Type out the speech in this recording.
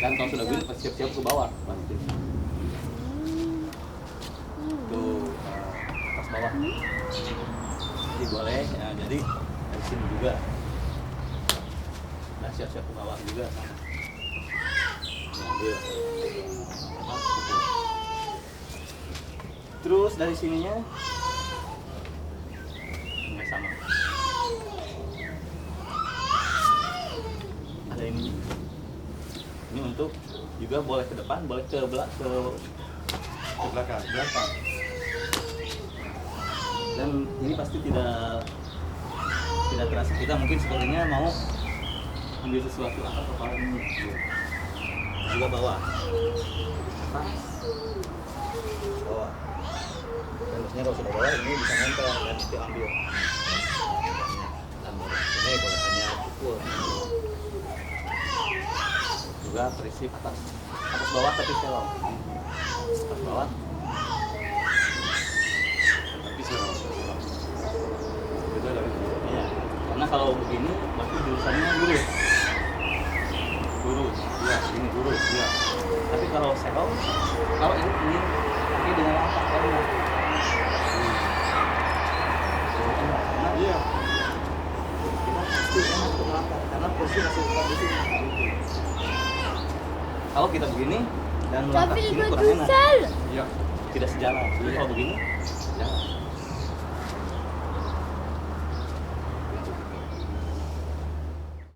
Dan kalau sudah begini pasti siap-siap ke bawah pasti. Tuh atas bawah. Jadi boleh ya, jadi dari sini juga. Nah siap-siap ke bawah juga sama. Ambil. Terus dari sininya nggak sama. Ada ini. Ini untuk juga boleh ke depan, boleh ke belakang. Dan ini pasti tidak terasa kita mungkin sepertinya mau ambil sesuatu apa kepala ini. Juga bawah. Atas. Bawah. Dan biasanya kalau sudah bawah ini bisa nempel dan diambil. Dan ini boleh hanya pukul. Juga prinsip atas bawah tapi selong. Atas bawah tapi selong. Itu dari ya. Karena kalau begini berarti jurusannya lurus ya, ini lurus ya. Tapi kalau selong, kalau ini kaki dengan lapak karena iya kita pasti enak ke belakang karena posisi masih tetap di sini. Kalau kita begini dan melangkah sini kurang enak. Iya. Tidak sejalan. Jadi kalau begini, sejalan.